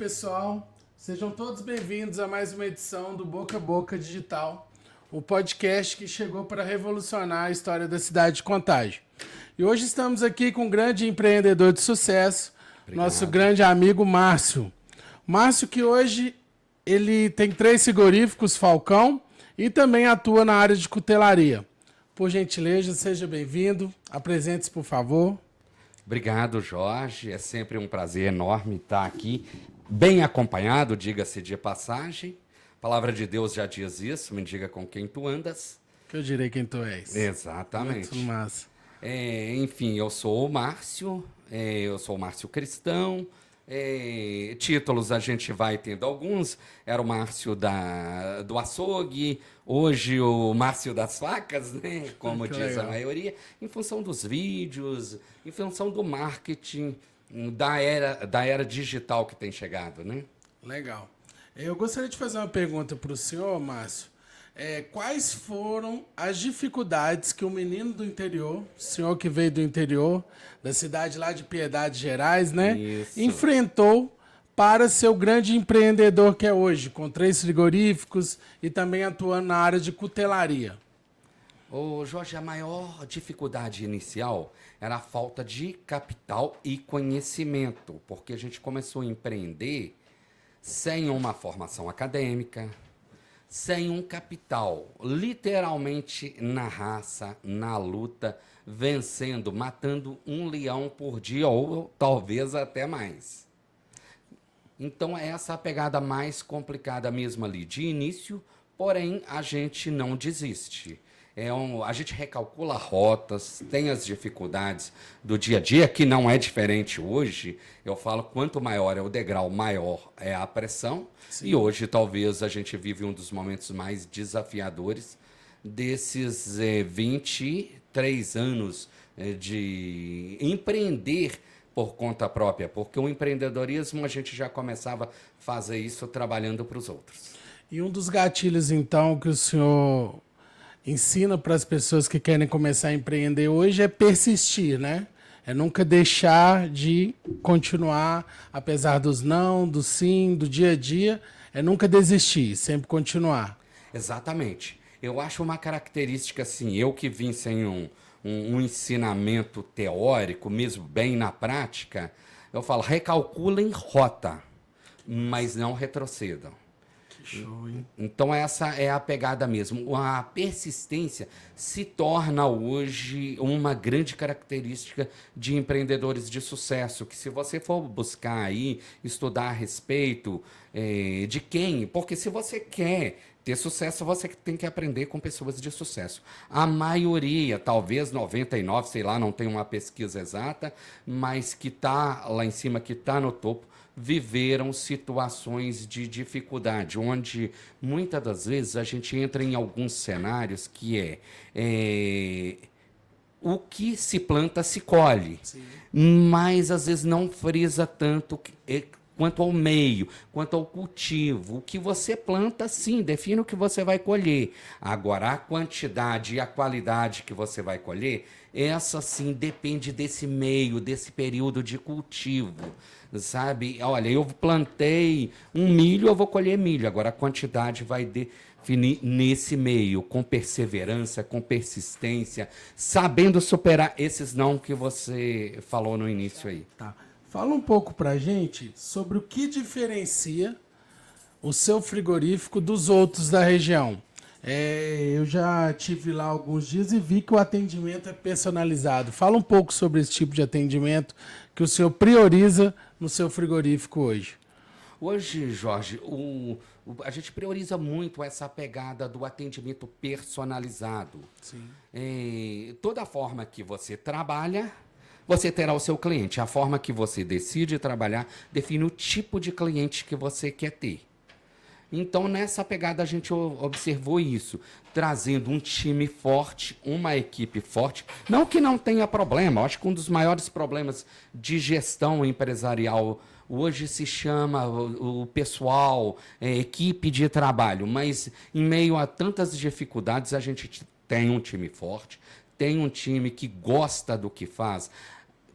pessoal, sejam todos bem-vindos a mais uma edição do Boca a Boca Digital, o podcast que chegou para revolucionar a história da cidade de Contagem. E hoje estamos aqui com um grande empreendedor de sucesso, nosso grande amigo Márcio. Márcio que hoje ele tem 3 frigoríficos Falcão e também atua na área de cutelaria. Por gentileza, seja bem-vindo, apresente-se por favor. Obrigado, Jorge. É sempre um prazer enorme estar aqui, bem acompanhado, diga-se de passagem. A palavra de Deus já diz isso, me diga com quem tu andas. Que eu direi quem tu és. Exatamente. Muito massa. Enfim, eu sou o Márcio Cristão. Títulos a gente vai tendo alguns. Era o Márcio do açougue, hoje o Márcio das facas, né? Como diz legal. A maioria, em função dos vídeos, em função do marketing, da era digital que tem chegado, né? Legal. Eu gostaria de fazer uma pergunta para o senhor, Márcio. Quais foram as dificuldades que o menino do interior, o senhor que veio do interior, da cidade lá de Piedade Gerais, né? Isso. Enfrentou para ser o grande empreendedor que é hoje, com 3 frigoríficos e também atuando na área de cutelaria? Ô, Jorge, a maior dificuldade inicial era a falta de capital e conhecimento, porque a gente começou a empreender sem uma formação acadêmica, sem um capital, literalmente na raça, na luta, vencendo, matando um leão por dia ou talvez até mais. Então é essa a pegada mais complicada mesmo ali de início, porém a gente não desiste. A gente recalcula rotas, tem as dificuldades do dia a dia, que não é diferente hoje. Eu falo, quanto maior é o degrau, maior é a pressão. Sim. E hoje, talvez, a gente vive um dos momentos mais desafiadores desses 23 anos de empreender por conta própria. Porque o empreendedorismo, a gente já começava a fazer isso trabalhando para os outros. E um dos gatilhos, então, que o senhor ensina para as pessoas que querem começar a empreender hoje é persistir, né? É nunca deixar de continuar, apesar dos não, do sim, do dia a dia, é nunca desistir, sempre continuar. Exatamente. Eu acho uma característica assim, eu que vim sem um ensinamento teórico, mesmo bem na prática, eu falo, recalculem rota, mas não retrocedam. Show, hein? Então essa é a pegada mesmo. A persistência se torna hoje uma grande característica de empreendedores de sucesso, que se você for buscar aí, estudar a respeito de quem, porque se você quer ter sucesso, você tem que aprender com pessoas de sucesso. A maioria, talvez 99, sei lá, não tem uma pesquisa exata, mas que está lá em cima, que está no topo, viveram situações de dificuldade, onde muitas das vezes a gente entra em alguns cenários que o que se planta se colhe. Sim. Mas às vezes não frisa tanto quanto ao meio, quanto ao cultivo. O que você planta, sim, define o que você vai colher. Agora, a quantidade e a qualidade que você vai colher, essa sim depende desse meio, desse período de cultivo. Sabe? Olha, eu plantei um milho, eu vou colher milho. Agora, a quantidade vai definir nesse meio, com perseverança, com persistência, sabendo superar esses não que você falou no início aí. Tá. Fala um pouco pra gente sobre o que diferencia o seu frigorífico dos outros da região. Eu já tive lá alguns dias e vi que o atendimento é personalizado. Fala um pouco sobre esse tipo de atendimento que o senhor prioriza no seu frigorífico hoje. Hoje, Jorge, a gente prioriza muito essa pegada do atendimento personalizado. Sim. Toda a forma que você trabalha, você terá o seu cliente. A forma que você decide trabalhar define o tipo de cliente que você quer ter. Então, nessa pegada, a gente observou isso, trazendo um time forte, uma equipe forte. Não que não tenha problema, eu acho que um dos maiores problemas de gestão empresarial hoje se chama o pessoal, equipe de trabalho. Mas, em meio a tantas dificuldades, a gente tem um time forte, tem um time que gosta do que faz,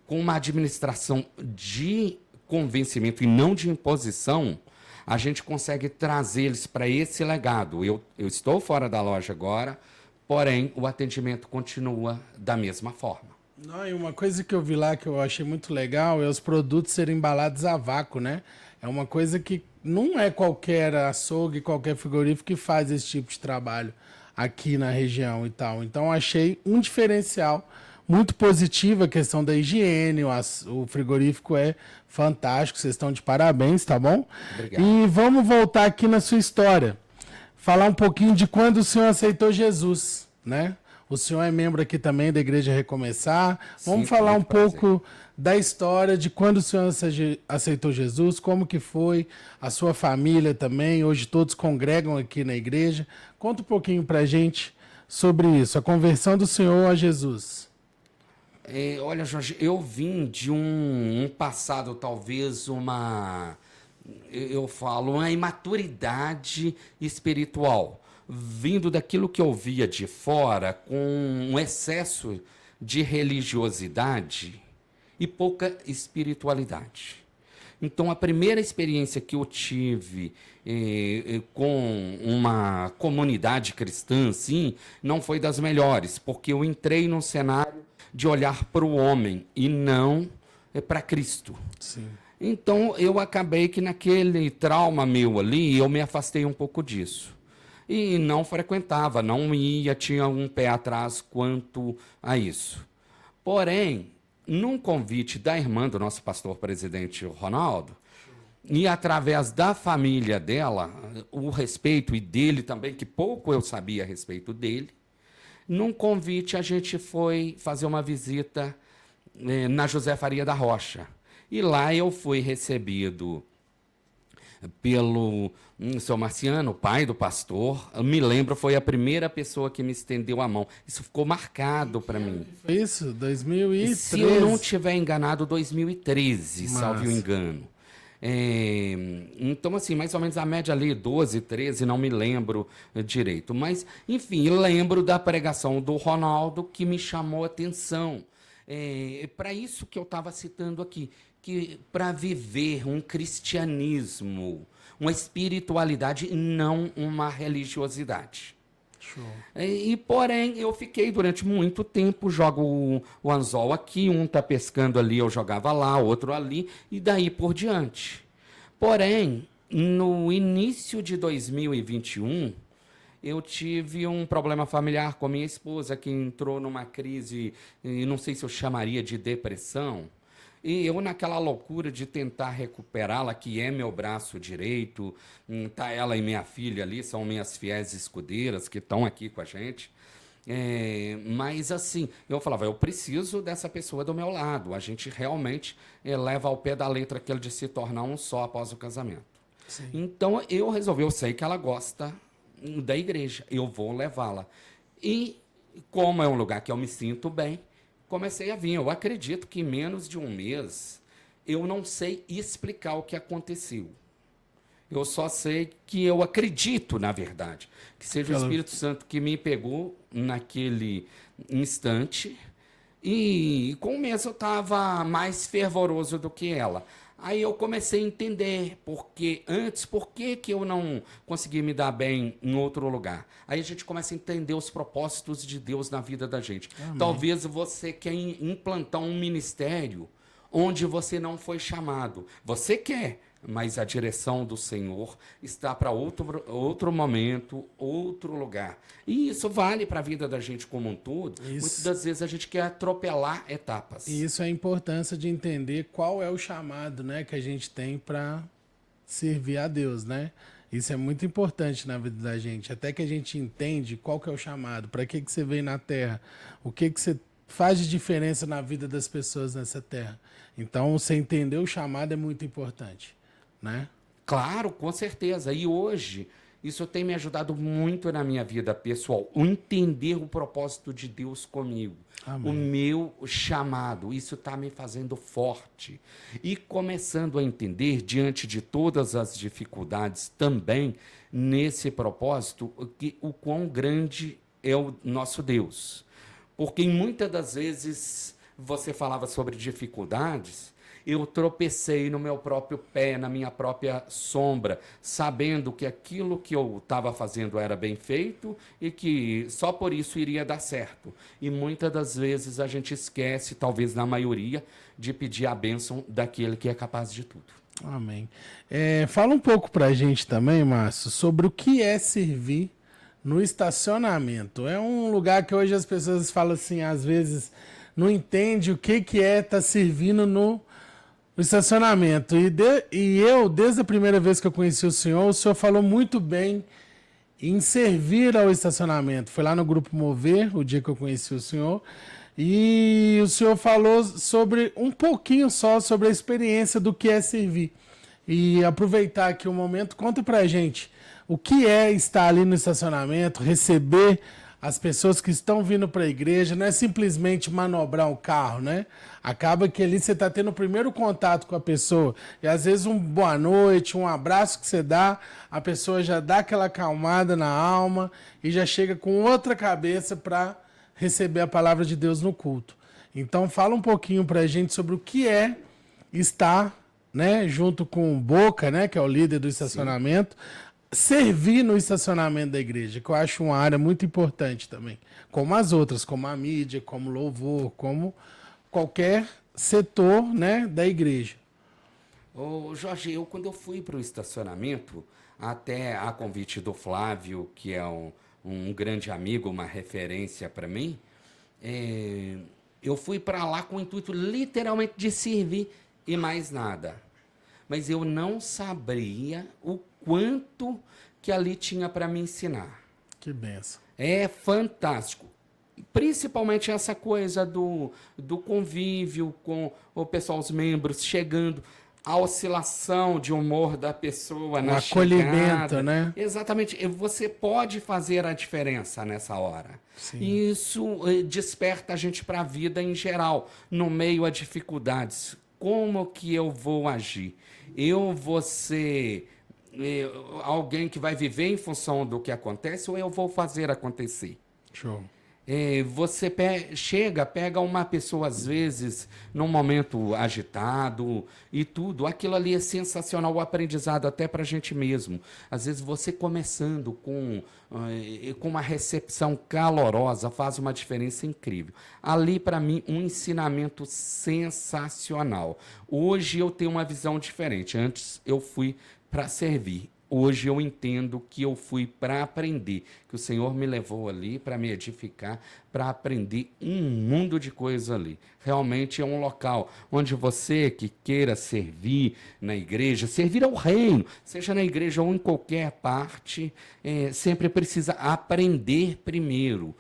com uma administração de convencimento e não de imposição, a gente consegue trazer eles para esse legado. Eu estou fora da loja agora, porém, o atendimento continua da mesma forma. Não, e uma coisa que eu vi lá que eu achei muito legal é os produtos serem embalados a vácuo, né? É uma coisa que não é qualquer açougue, qualquer frigorífico que faz esse tipo de trabalho aqui na região e tal. Então, achei um diferencial muito positivo a questão da higiene. O frigorífico é fantástico, vocês estão de parabéns, tá bom? Obrigado. E vamos voltar aqui na sua história. Falar um pouquinho de quando o senhor aceitou Jesus, né? O senhor é membro aqui também da Igreja Recomeçar. Vamos falar um pouco da história de quando o senhor aceitou Jesus, como que foi, a sua família também, hoje todos congregam aqui na igreja. Conta um pouquinho pra gente sobre isso, a conversão do senhor a Jesus. Olha, Jorge, eu vim de um passado, talvez uma imaturidade espiritual, vindo daquilo que eu via de fora, com um excesso de religiosidade e pouca espiritualidade. Então, a primeira experiência que eu tive com uma comunidade cristã, assim, não foi das melhores, porque eu entrei num cenário de olhar para o homem e não para Cristo. Sim. Então, eu acabei que naquele trauma meu ali, eu me afastei um pouco disso. E não frequentava, não ia, tinha um pé atrás quanto a isso. Porém, num convite da irmã do nosso pastor presidente Ronaldo, e através da família dela, o respeito, e dele também, que pouco eu sabia a respeito dele, num convite a gente foi fazer uma visita na José Faria da Rocha. E lá eu fui recebido pelo seu Marciano, pai do pastor. Eu me lembro, foi a primeira pessoa que me estendeu a mão. Isso ficou marcado para mim. Foi isso? 2013? Se eu não estiver enganado, 2013, Massa. salvo o engano. Então, assim, mais ou menos a média ali, 12, 13, não me lembro direito. Mas, enfim, lembro da pregação do Ronaldo que me chamou a atenção. Para isso que eu estava citando aqui, que para viver um cristianismo, uma espiritualidade e não uma religiosidade. Show. Porém, eu fiquei durante muito tempo, jogo o anzol aqui, um tá pescando ali, eu jogava lá, outro ali, e daí por diante. Porém, no início de 2021, eu tive um problema familiar com a minha esposa, que entrou numa crise, não sei se eu chamaria de depressão, e eu, naquela loucura de tentar recuperá-la, que é meu braço direito, tá ela e minha filha ali, são minhas fiéis escudeiras que estão aqui com a gente. Mas, assim, eu falava, eu preciso dessa pessoa do meu lado. A gente realmente leva ao pé da letra aquele de se tornar um só após o casamento. Sim. Então, eu resolvi, eu sei que ela gosta da igreja, eu vou levá-la. E, como é um lugar que eu me sinto bem, comecei a vir. Eu acredito que em menos de um mês eu não sei explicar o que aconteceu. Eu só sei que eu acredito, na verdade, que seja o Espírito Santo que me pegou naquele instante. E com o mês eu estava mais fervoroso do que ela. Aí eu comecei a entender por que eu não consegui me dar bem em outro lugar. Aí a gente começa a entender os propósitos de Deus na vida da gente. Amém. Talvez você quer implantar um ministério onde você não foi chamado. Você quer, mas a direção do Senhor está para outro momento, outro lugar. E isso vale para a vida da gente como um todo. Isso. Muitas das vezes a gente quer atropelar etapas. E isso é a importância de entender qual é o chamado, né, que a gente tem para servir a Deus, né? Isso é muito importante na vida da gente. Até que a gente entende qual que é o chamado, para que você veio na Terra, o que você faz de diferença na vida das pessoas nessa Terra. Então, você entender o chamado é muito importante, né? Claro, com certeza. E hoje, isso tem me ajudado muito na minha vida pessoal. O entender o propósito de Deus comigo. Amém. O meu chamado. Isso está me fazendo forte. E começando a entender, diante de todas as dificuldades também, nesse propósito, o quão grande é o nosso Deus. Porque muitas das vezes você falava sobre dificuldades eu tropecei no meu próprio pé, na minha própria sombra, sabendo que aquilo que eu estava fazendo era bem feito e que só por isso iria dar certo. E muitas das vezes a gente esquece, talvez na maioria, de pedir a bênção daquele que é capaz de tudo. Amém. Fala um pouco pra gente também, Márcio, sobre o que é servir no estacionamento. É um lugar que hoje as pessoas falam assim, às vezes não entende o que é estar servindo no estacionamento. E eu, desde a primeira vez que eu conheci o senhor falou muito bem em servir ao estacionamento. Foi lá no Grupo Mover, o dia que eu conheci o senhor, e o senhor falou sobre um pouquinho só sobre a experiência do que é servir. E aproveitar aqui o momento, conta pra gente o que é estar ali no estacionamento, receber as pessoas que estão vindo para a igreja, não é simplesmente manobrar o carro, né? Acaba que ali você está tendo o primeiro contato com a pessoa. E às vezes um boa noite, um abraço que você dá, a pessoa já dá aquela acalmada na alma e já chega com outra cabeça para receber a palavra de Deus no culto. Então fala um pouquinho para a gente sobre o que é estar, né, junto com o Boca, né, que é o líder do estacionamento, servir no estacionamento da igreja, que eu acho uma área muito importante também, como as outras, como a mídia, como louvor, como qualquer setor, né, da igreja. Ô, Jorge, quando eu fui para o estacionamento, até a convite do Flávio, que é um grande amigo, uma referência para mim, eu fui para lá com o intuito literalmente de servir e mais nada. Mas eu não sabia o quanto que ali tinha para me ensinar. Que benção. É fantástico. Principalmente essa coisa do convívio com o pessoal, os membros chegando, a oscilação de humor da pessoa na acolhimento, chegada. né? Exatamente. Você pode fazer a diferença nessa hora. Sim. E isso desperta a gente para a vida em geral, no meio a dificuldades. Como que eu vou agir? Eu vou ser alguém que vai viver em função do que acontece ou eu vou fazer acontecer? Show. Você pega uma pessoa, às vezes, num momento agitado e tudo. Aquilo ali é sensacional, o aprendizado até para a gente mesmo. Às vezes, você começando com uma recepção calorosa faz uma diferença incrível. Ali, para mim, um ensinamento sensacional. Hoje, eu tenho uma visão diferente. Antes, eu fui para servir. Hoje eu entendo que eu fui para aprender, que o Senhor me levou ali para me edificar, para aprender um mundo de coisas ali. Realmente é um local onde você que queira servir na igreja, servir ao reino, seja na igreja ou em qualquer parte, sempre precisa aprender primeiro.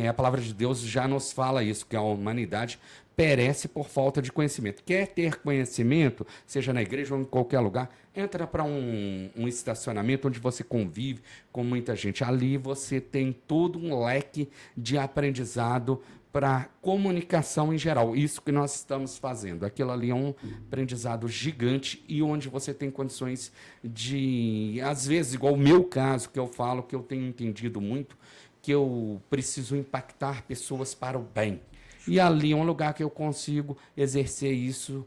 A palavra de Deus já nos fala isso, que a humanidade perece por falta de conhecimento. Quer ter conhecimento, seja na igreja ou em qualquer lugar, entra para um estacionamento onde você convive com muita gente. Ali você tem todo um leque de aprendizado para comunicação em geral. Isso que nós estamos fazendo. Aquilo ali é um aprendizado gigante e onde você tem condições de, às vezes, igual o meu caso, que eu falo, que eu tenho entendido muito, que eu preciso impactar pessoas para o bem. E ali é um lugar que eu consigo exercer isso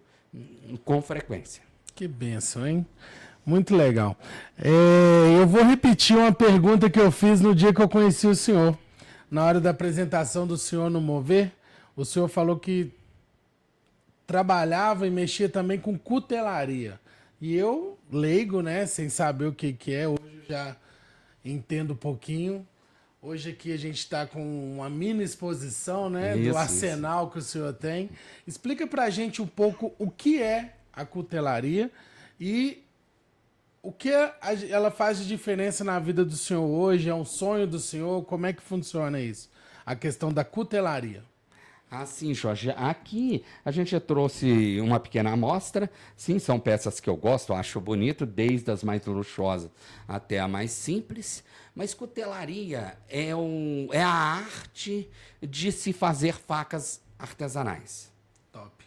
com frequência. Que bênção, hein? Muito legal. Eu vou repetir uma pergunta que eu fiz no dia que eu conheci o senhor. Na hora da apresentação do senhor no Mover, o senhor falou que trabalhava e mexia também com cutelaria. E eu, leigo, né, sem saber o que é, hoje eu já entendo um pouquinho. Hoje aqui a gente está com uma mini exposição, né, do arsenal que o senhor tem. Explica para a gente um pouco o que é a cutelaria e o que ela faz de diferença na vida do senhor hoje. É um sonho do senhor? Como é que funciona isso? A questão da cutelaria. Sim, Jorge. Aqui a gente trouxe uma pequena amostra. Sim, são peças que eu gosto, acho bonito, desde as mais luxuosas até a mais simples. Mas cutelaria é a arte de se fazer facas artesanais. Top.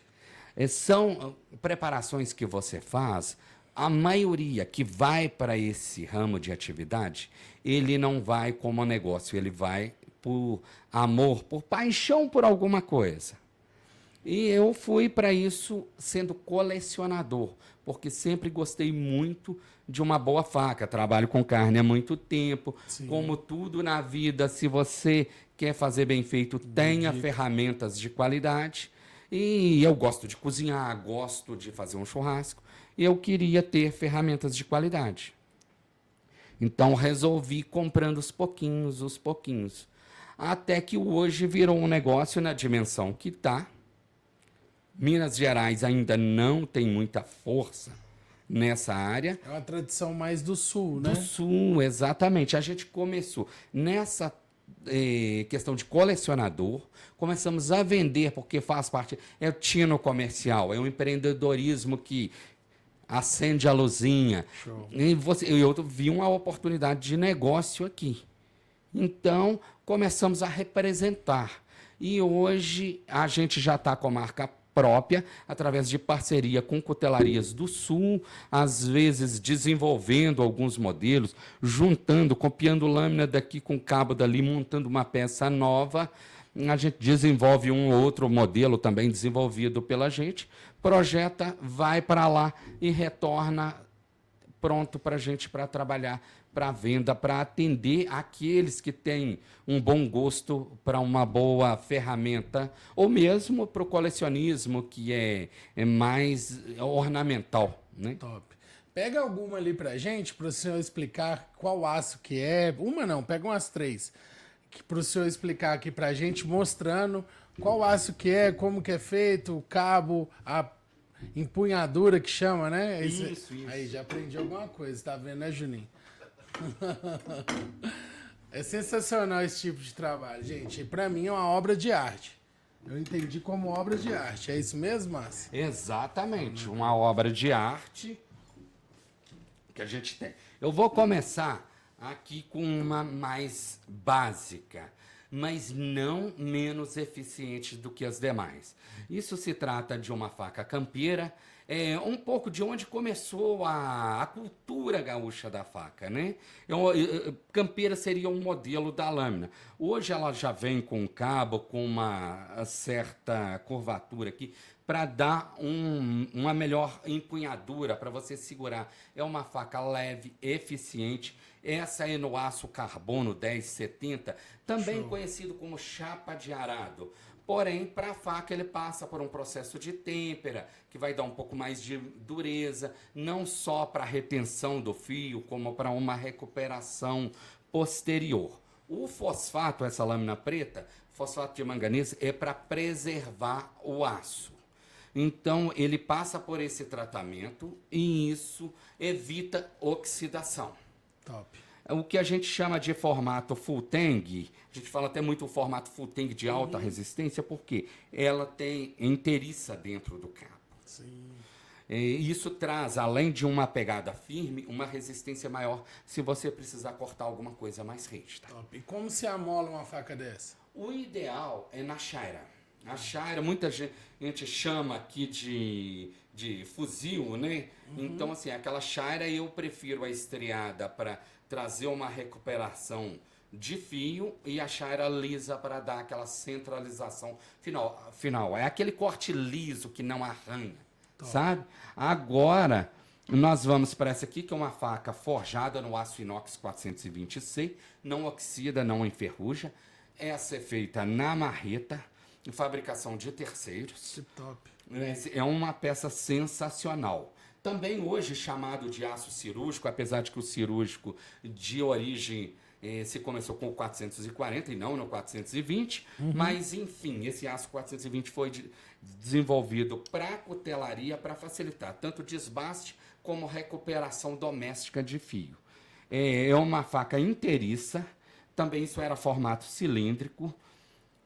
São preparações que você faz. A maioria que vai para esse ramo de atividade, ele não vai como negócio, ele vai por amor, por paixão por alguma coisa. E eu fui para isso sendo colecionador, porque sempre gostei muito de uma boa faca. Trabalho com carne há muito tempo. Sim. Como tudo na vida, se você quer fazer bem feito, tenha ferramentas de qualidade. E eu gosto de cozinhar, gosto de fazer um churrasco. E eu queria ter ferramentas de qualidade. Então resolvi comprando os pouquinhos. Até que hoje virou um negócio na dimensão que está. Minas Gerais ainda não tem muita força nessa área. É uma tradição mais do sul, né? Do sul, exatamente. A gente começou nessa questão de colecionador, começamos a vender, porque faz parte, é o tino comercial, é o empreendedorismo que acende a luzinha. Show. E eu vi uma oportunidade de negócio aqui. Então, começamos a representar. E hoje a gente já está com a marca própria, através de parceria com cutelarias do Sul, às vezes desenvolvendo alguns modelos, juntando, copiando lâmina daqui com cabo dali, montando uma peça nova. A gente desenvolve um ou outro modelo também desenvolvido pela gente, projeta, vai para lá e retorna pronto para a gente para trabalhar, para venda, para atender aqueles que têm um bom gosto para uma boa ferramenta, ou mesmo para o colecionismo, que é mais ornamental. Né? Top. Pega alguma ali pra gente, para o senhor explicar qual aço que é. Uma não, pega umas 3. Para o senhor explicar aqui pra gente, mostrando qual aço que é, como que é feito, o cabo, a empunhadura que chama, né? Isso. Aí, já aprendi alguma coisa, tá vendo, né, Juninho? É sensacional esse tipo de trabalho, gente. E pra mim é uma obra de arte. Eu entendi como obra de arte. É isso mesmo, Márcio? Exatamente, uma obra de arte que a gente tem. Eu vou começar aqui com uma mais básica, mas não menos eficiente do que as demais. Isso se trata de uma faca campeira, um pouco de onde começou a cultura gaúcha da faca, né? Campeira seria um modelo da lâmina. Hoje ela já vem com um cabo, com uma certa curvatura aqui, para dar uma melhor empunhadura, para você segurar. É uma faca leve, eficiente. Essa é no aço carbono 1070, também Show. conhecido como chapa de arado. Porém, para a faca ele passa por um processo de têmpera, que vai dar um pouco mais de dureza, não só para a retenção do fio, como para uma recuperação posterior. O fosfato, essa lâmina preta, fosfato de manganês, é para preservar o aço. Então, ele passa por esse tratamento e isso evita oxidação. Top. O que a gente chama de formato full tang, a gente fala até muito o formato full tang de alta resistência, porque ela tem inteiriça dentro do cabo. Sim. E isso traz, além de uma pegada firme, uma resistência maior se você precisar cortar alguma coisa mais rígida. Top. E como se amola uma faca dessa? O ideal é na chaira. A chaira, muita gente chama aqui de fuzil, né? Então, assim, aquela chaira eu prefiro a estriada para trazer uma recuperação de fio e a chaira lisa para dar aquela centralização final. É aquele corte liso que não arranha, sabe? Agora, nós vamos para essa aqui, que é uma faca forjada no aço inox 420C, não oxida, não enferruja. Essa é feita na marreta, em fabricação de terceiros. Top. É uma peça sensacional. Também hoje chamado de aço cirúrgico, apesar de que o cirúrgico de origem se começou com o 440 e não no 420, mas enfim, esse aço 420 foi desenvolvido para cutelaria, para facilitar tanto desbaste como recuperação doméstica de fio. É uma faca inteiriça, também isso era formato cilíndrico.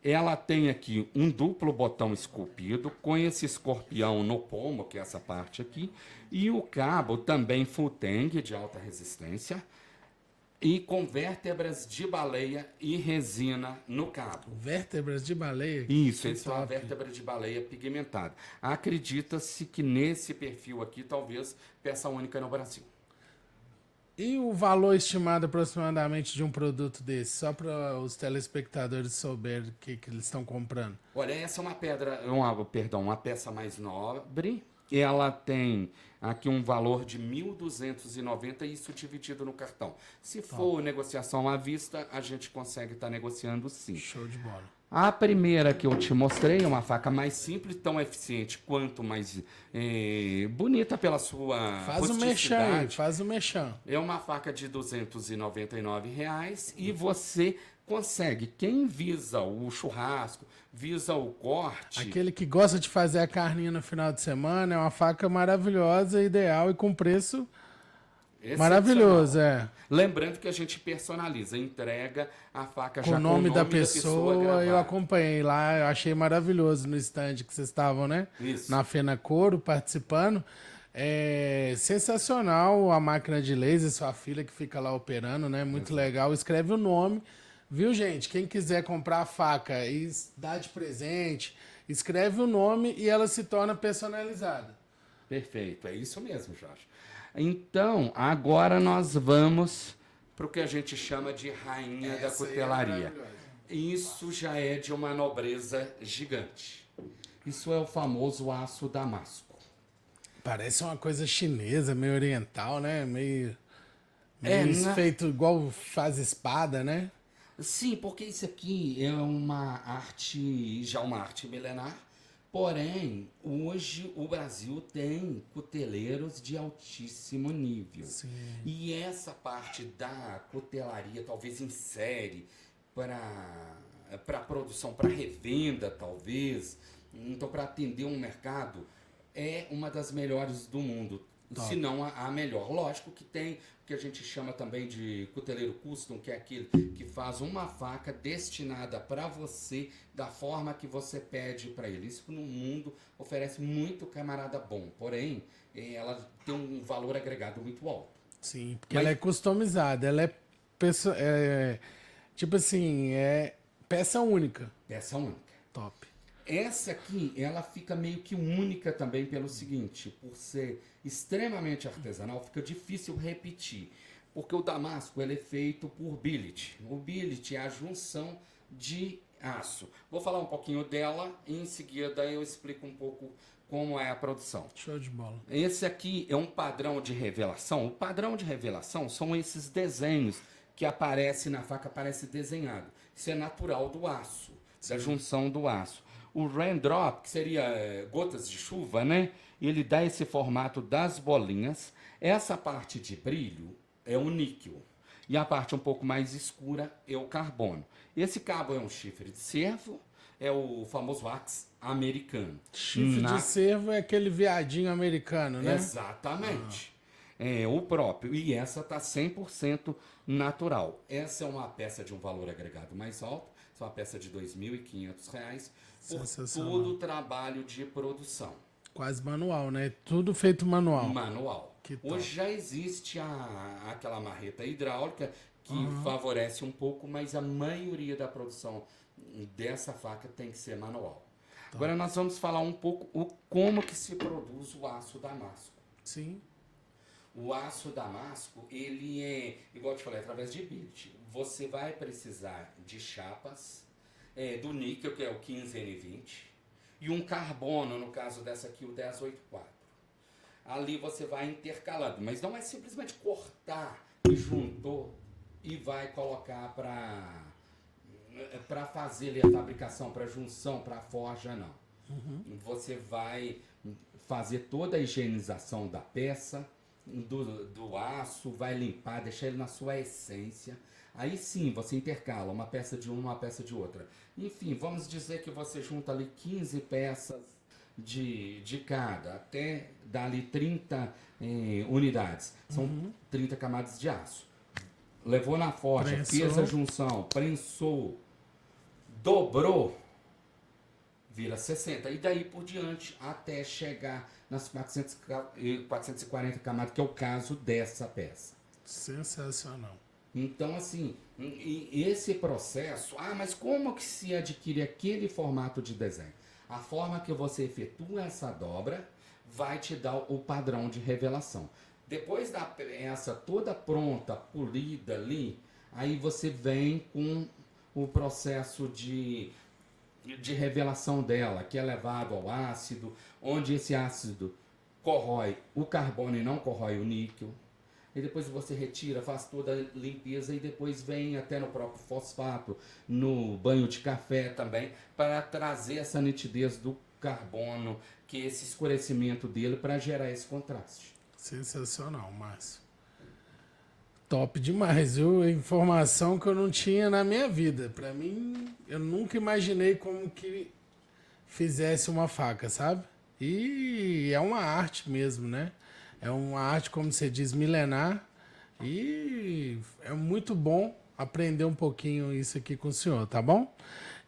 Ela tem aqui um duplo botão esculpido, com esse escorpião no pomo, que é essa parte aqui, e o cabo também full tang, de alta resistência, e com vértebras de baleia e resina no cabo. Vértebras de baleia? Isso, essa é uma vértebra de baleia pigmentada. Acredita-se que nesse perfil aqui, talvez, peça única no Brasil. E o valor estimado aproximadamente de um produto desse? Só para os telespectadores saberem o que eles estão comprando. Olha, essa é uma peça mais nobre. Ela tem aqui um valor de 1.290, isso dividido no cartão. Se for negociação à vista, a gente consegue estar negociando sim. Show de bola. A primeira que eu te mostrei é uma faca mais simples, tão eficiente quanto mais bonita pela sua Faz o mexão aí, rusticidade. faz o mexão. É uma faca de R$ 299 e você consegue. Quem visa o churrasco, visa o corte. Aquele que gosta de fazer a carninha no final de semana é uma faca maravilhosa, ideal e com preço maravilhoso, é. Lembrando que a gente personaliza, entrega a faca Com já o nome da pessoa pessoa, eu gravado. acompanhei lá, eu achei maravilhoso no stand que vocês estavam, né? Isso. Na Fena Couro, participando. É sensacional a máquina de laser, sua filha que fica lá operando, né? Muito legal. Escreve o nome, viu, gente? Quem quiser comprar a faca e dar de presente, escreve o nome e ela se torna personalizada. Perfeito, é isso mesmo, Jorge. Então, agora nós vamos para o que a gente chama de rainha da Essa aí é cutelaria. maravilhosa. Isso já é de uma nobreza gigante. Isso é o famoso aço damasco. Parece uma coisa chinesa, meio oriental, né? Meio É, isso né? feito igual faz espada, né? Sim, porque isso aqui é uma arte, já uma arte milenar. Porém, hoje o Brasil tem cuteleiros de altíssimo nível. Sim. E essa parte da cutelaria, talvez em série, para produção, para revenda, talvez, então para atender um mercado, é uma das melhores do mundo. Top. Se não a melhor. Lógico que tem o que a gente chama também de cuteleiro custom, que é aquele que faz uma faca destinada para você da forma que você pede para ele. Isso no mundo oferece muito camarada bom, porém ela tem um valor agregado muito alto. Sim, porque Mas- ela é customizada, ela tipo assim, é peça única. Peça única. Top. Essa aqui, ela fica meio que única também pelo seguinte, por ser extremamente artesanal, fica difícil repetir, porque o damasco ele é feito por billet. O billet é a junção de aço. Vou falar um pouquinho dela e em seguida eu explico um pouco como é a produção. Show de bola. Esse aqui é um padrão de revelação. O padrão de revelação são esses desenhos que aparecem na faca, aparece desenhado. Isso é natural do aço, da junção do aço. O raindrop, que seria gotas de chuva, né? Ele dá esse formato das bolinhas. Essa parte de brilho é o níquel. E a parte um pouco mais escura é o carbono. Esse cabo é um chifre de cervo, é o famoso axe americano. Chifre de cervo é aquele viadinho americano, né? Exatamente. É o próprio. E essa tá 100% natural. Essa é uma peça de um valor agregado mais alto. Essa é uma peça de R$ 2.500 por Sensacional. todo o trabalho de produção. Quase manual, né? Tudo feito manual. Manual. Que top. Hoje já existe aquela marreta hidráulica que favorece um pouco, mas a maioria da produção dessa faca tem que ser manual. Agora nós vamos falar um pouco como que se produz o aço damasco. Sim. O aço damasco, ele é, igual eu te falei, através de billet. Você vai precisar de chapas, do níquel, que é o 15N20, e um carbono, no caso dessa aqui, o 1084. Ali você vai intercalando, mas não é simplesmente cortar e juntou e vai colocar para fazer ali a fabricação, para junção, para forja, não. Você vai fazer toda a higienização da peça, do aço, vai limpar, deixar ele na sua essência. Aí sim, você intercala uma peça de uma peça de outra. Enfim, vamos dizer que você junta ali 15 peças de cada, até dar ali 30 unidades. São 30 camadas de aço. Levou na forja, Prensou. fez a junção, prensou, dobrou, vira 60. E daí por diante, até chegar nas 440 camadas, que é o caso dessa peça. Sensacional. Então, assim, esse processo... mas como que se adquire aquele formato de desenho? A forma que você efetua essa dobra vai te dar o padrão de revelação. Depois da peça toda pronta, polida ali, aí você vem com o processo de revelação dela, que é levado ao ácido, onde esse ácido corrói o carbono e não corrói o níquel. E depois você retira, faz toda a limpeza e depois vem até no próprio fosfato, no banho de café também, para trazer essa nitidez do carbono, que esse escurecimento dele, para gerar esse contraste. Sensacional, Márcio. Top demais, viu? Informação que eu não tinha na minha vida. Pra mim, eu nunca imaginei como que fizesse uma faca, sabe? E é uma arte mesmo, né? É uma arte, como você diz, milenar. E é muito bom aprender um pouquinho isso aqui com o senhor, tá bom?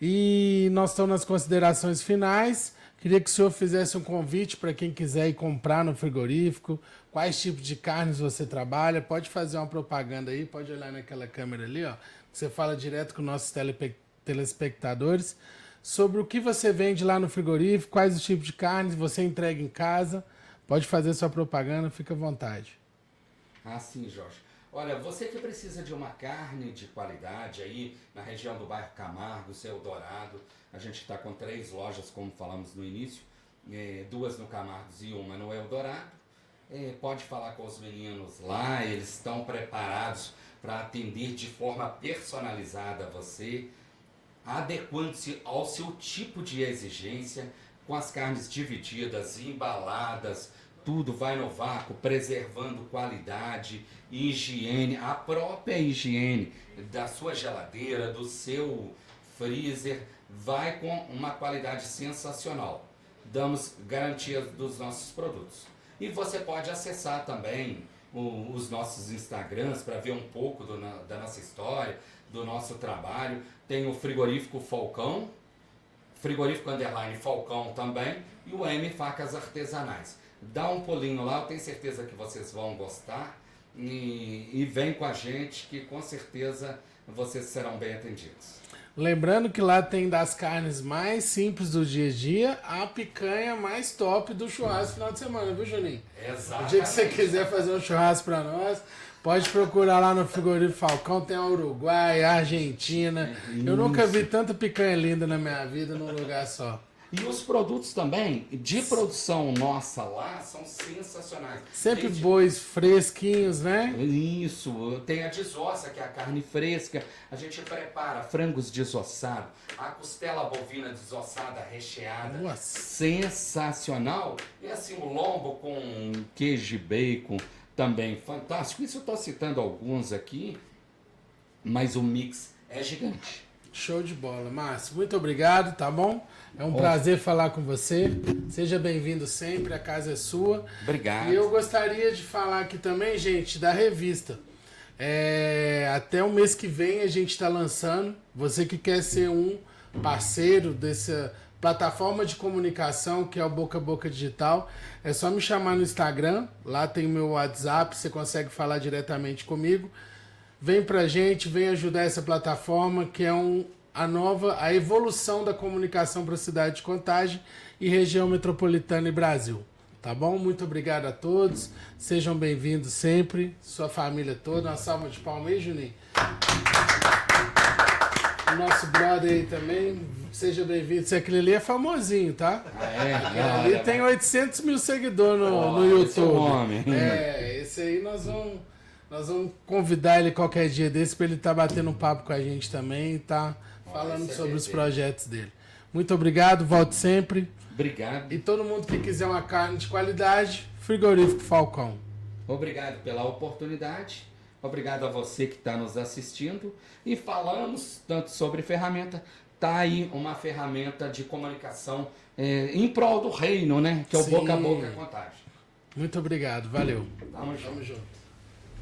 E nós estamos nas considerações finais. Queria que o senhor fizesse um convite para quem quiser ir comprar no frigorífico. Quais tipos de carnes você trabalha? Pode fazer uma propaganda aí, pode olhar naquela câmera ali, ó. Você fala direto com nossos telespectadores sobre o que você vende lá no frigorífico, quais os tipos de carnes você entrega em casa. Pode fazer sua propaganda, fica à vontade. Ah, sim, Jorge. Olha, você que precisa de uma carne de qualidade aí na região do bairro Camargo, Seu Dourado, a gente está com 3 lojas, como falamos no início, 2 no Camargos e uma no Eldorado. Pode falar com os meninos lá, eles estão preparados para atender de forma personalizada a você, adequando-se ao seu tipo de exigência, com as carnes divididas, embaladas, tudo vai no vácuo, preservando qualidade, higiene, a própria higiene da sua geladeira, do seu freezer, vai com uma qualidade sensacional. Damos garantia dos nossos produtos. E você pode acessar também os nossos Instagrams para ver um pouco da nossa história, do nosso trabalho. Tem o Frigorífico Falcão, Frigorífico Underline Falcão também, e o M Facas Artesanais. Dá um pulinho lá, eu tenho certeza que vocês vão gostar. E vem com a gente que com certeza vocês serão bem atendidos. Lembrando que lá tem das carnes mais simples do dia a dia, a picanha mais top do churrasco no final de semana, viu, Juninho? Exato. O dia que você quiser fazer um churrasco pra nós, pode procurar lá no Frigorífico Falcão, tem a Uruguai, a Argentina. Eu nunca vi tanta picanha linda na minha vida num lugar só. E os produtos também de produção nossa lá são sensacionais. Sempre bois fresquinhos, né? Isso, tem a desossa, que é a carne fresca. A gente prepara frangos desossados, a costela bovina desossada, recheada. Nossa. Sensacional. E assim, o lombo com queijo e bacon também fantástico. Isso eu estou citando alguns aqui, mas o mix é gigante. Show de bola, Márcio. Muito obrigado, tá bom? É um prazer falar com você. Seja bem-vindo sempre, a casa é sua. Obrigado. E eu gostaria de falar aqui também, gente, da revista. Até o mês que vem a gente está lançando. Você que quer ser um parceiro dessa plataforma de comunicação que é o Boca a Boca Digital, é só me chamar no Instagram. Lá tem o meu WhatsApp, você consegue falar diretamente comigo. Vem pra gente, vem ajudar essa plataforma que é a evolução da comunicação para a cidade de Contagem e região metropolitana e Brasil. Tá bom? Muito obrigado a todos. Sejam bem-vindos sempre, sua família toda. Uma salva de palmas aí, Juninho. O nosso brother aí também, seja bem-vindo. Aquele ali é famosinho, tá? Aquele ali tem 800 mil seguidores no YouTube. Esse aí nós vamos convidar ele qualquer dia desse para ele estar batendo um papo com a gente também e tá falando sobre os projetos dele. Muito obrigado, volte sempre. Obrigado. E todo mundo que quiser uma carne de qualidade, Frigorífico Falcão. Obrigado pela oportunidade. Obrigado a você que está nos assistindo. E falamos tanto sobre ferramenta. Tá aí uma ferramenta de comunicação em prol do reino, né? Que é o Boca a Boca Contagem. Muito obrigado, valeu. Tamo junto. Tamo junto.